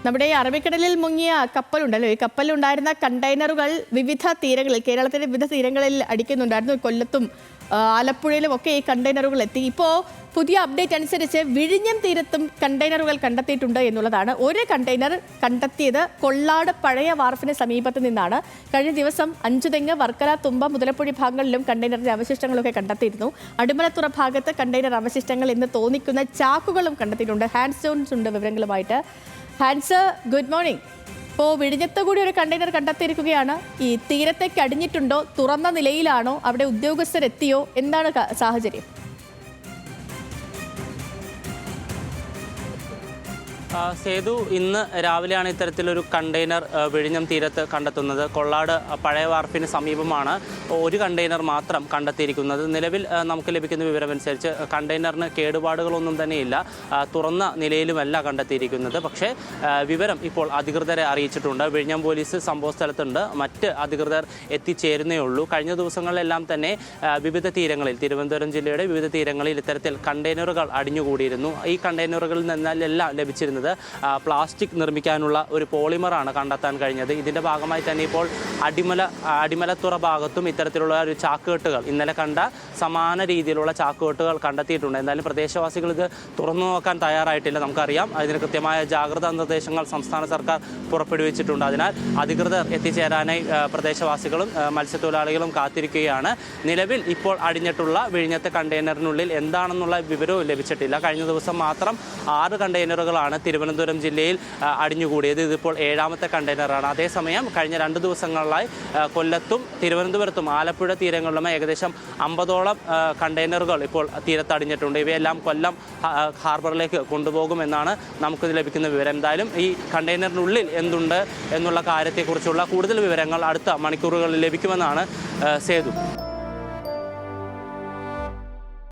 നമ്മുടെ ഈ അറബിക്കടലിൽ മുങ്ങിയ കപ്പലുണ്ടല്ലോ, ഈ കപ്പലുണ്ടായിരുന്ന കണ്ടെയ്നറുകൾ വിവിധ തീരങ്ങളിൽ, കേരളത്തിലെ വിവിധ തീരങ്ങളിൽ അടിക്കുന്നുണ്ടായിരുന്നു. കൊല്ലത്തും ആലപ്പുഴയിലും ഒക്കെ ഈ കണ്ടെയ്നറുകൾ എത്തി. ഇപ്പോൾ പുതിയ അപ്ഡേറ്റ് അനുസരിച്ച് വിഴിഞ്ഞം തീരത്തും കണ്ടെയ്നറുകൾ കണ്ടെത്തിയിട്ടുണ്ട് എന്നുള്ളതാണ്. ഒരു കണ്ടെയ്നർ കണ്ടെത്തിയത് കൊള്ളാട് പഴയ വാർഫിന് സമീപത്ത് നിന്നാണ്. കഴിഞ്ഞ ദിവസം അഞ്ചുതെങ്ങ്, വർക്കല, തുമ്പ, മുതലപ്പുഴി ഭാഗങ്ങളിലും കണ്ടെയ്നറിന്റെ അവശിഷ്ടങ്ങളൊക്കെ കണ്ടെത്തിയിരുന്നു. അടിമലത്തുറ ഭാഗത്ത് കണ്ടെയ്നർ അവശിഷ്ടങ്ങൾ എന്ന് തോന്നിക്കുന്ന ചാക്കുകളും കണ്ടെത്തിയിട്ടുണ്ട്. ഹാൻസ് ജോൺസ് ഉണ്ട് വിവരങ്ങളുമായിട്ട്. Hans, good morning. ഇപ്പോൾ വിഴിഞ്ഞത്ത് കൂടി ഒരു കണ്ടെയ്നർ കണ്ടെത്തിയിരിക്കുകയാണ്. ഈ തീരത്തേക്ക് അടിഞ്ഞിട്ടുണ്ടോ, തുറന്ന നിലയിലാണോ, അവിടെ ഉദ്യോഗസ്ഥരെത്തിയോ, എന്താണ് സാഹചര്യം? സേതു, ഇന്ന് രാവിലെയാണ് ഇത്തരത്തിലൊരു കണ്ടെയ്നർ വിഴിഞ്ഞം തീരത്ത് കണ്ടെത്തുന്നത്. കൊള്ളാട് പഴയ വാർഫിന് സമീപമാണ് ഒരു കണ്ടെയ്നർ മാത്രം കണ്ടെത്തിയിരിക്കുന്നത്. നിലവിൽ നമുക്ക് ലഭിക്കുന്ന വിവരമനുസരിച്ച് കണ്ടെയ്നറിന് കേടുപാടുകളൊന്നും തന്നെയില്ല, തുറന്ന നിലയിലുമല്ല കണ്ടെത്തിയിരിക്കുന്നത്. പക്ഷേ വിവരം ഇപ്പോൾ അധികൃതരെ അറിയിച്ചിട്ടുണ്ട്. വിഴിഞ്ഞം പോലീസ് സംഭവ സ്ഥലത്തുണ്ട്, മറ്റ് അധികൃതർ എത്തിച്ചേരുന്നേ ഉള്ളൂ. കഴിഞ്ഞ ദിവസങ്ങളിലെല്ലാം തന്നെ വിവിധ തീരങ്ങളിൽ, തിരുവനന്തപുരം ജില്ലയുടെ വിവിധ തീരങ്ങളിൽ ഇത്തരത്തിൽ കണ്ടെയ്നറുകൾ അടിഞ്ഞുകൂടിയിരുന്നു. ഈ കണ്ടെയ്നറുകളിൽ നിന്നെല്ലാം ലഭിച്ചിരുന്നത് പ്ലാസ്റ്റിക് നിർമ്മിക്കാനുള്ള ഒരു പോളിമറാണ് കണ്ടെത്താൻ കഴിഞ്ഞത്. ഇതിൻ്റെ ഭാഗമായി തന്നെ ഇപ്പോൾ അടിമലത്തുറ ഭാഗത്തും ഇത്തരത്തിലുള്ള ഒരു ചാക്കുകെട്ടുകൾ, ഇന്നലെ കണ്ട സമാന രീതിയിലുള്ള ചാക്കുകെട്ടുകൾ കണ്ടെത്തിയിട്ടുണ്ട്. എന്തായാലും പ്രദേശവാസികൾ ഇത് തുറന്നു നോക്കാൻ തയ്യാറായിട്ടില്ല. നമുക്കറിയാം, അതിന് കൃത്യമായ ജാഗ്രതാ നിർദ്ദേശങ്ങൾ സംസ്ഥാന സർക്കാർ പുറപ്പെടുവിച്ചിട്ടുണ്ട്. അതിനാൽ അധികൃതർ എത്തിച്ചേരാനായി പ്രദേശവാസികളും മത്സ്യത്തൊഴിലാളികളും കാത്തിരിക്കുകയാണ്. നിലവിൽ ഇപ്പോൾ അടിഞ്ഞിട്ടുള്ള വിഴിഞ്ഞത്തെ കണ്ടെയ്നറിനുള്ളിൽ എന്താണെന്നുള്ള വിവരവും ലഭിച്ചിട്ടില്ല. കഴിഞ്ഞ ദിവസം മാത്രം 6 കണ്ടെയ്നറുകളാണ് തിരുവനന്തപുരം ജില്ലയിൽ അടിഞ്ഞുകൂടിയത്. ഇതിപ്പോൾ 7ാമത്തെ കണ്ടെയ്നറാണ്. അതേസമയം കഴിഞ്ഞ 2 ദിവസങ്ങളിലായി കൊല്ലത്തും തിരുവനന്തപുരത്തും ആലപ്പുഴ തീരങ്ങളിലുമായി ഏകദേശം 50ഓളം കണ്ടെയ്നറുകൾ ഇപ്പോൾ തീരത്തടിഞ്ഞിട്ടുണ്ട്. ഇവയെല്ലാം കൊല്ലം ഹാർബറിലേക്ക് കൊണ്ടുപോകുമെന്നാണ് നമുക്ക് ലഭിക്കുന്ന വിവരം. എന്തായാലും ഈ കണ്ടെയ്നറിനുള്ളിൽ എന്തുണ്ട് എന്നുള്ള കാര്യത്തെക്കുറിച്ചുള്ള കൂടുതൽ വിവരങ്ങൾ അടുത്ത മണിക്കൂറുകളിൽ ലഭിക്കുമെന്നാണ് സേതു.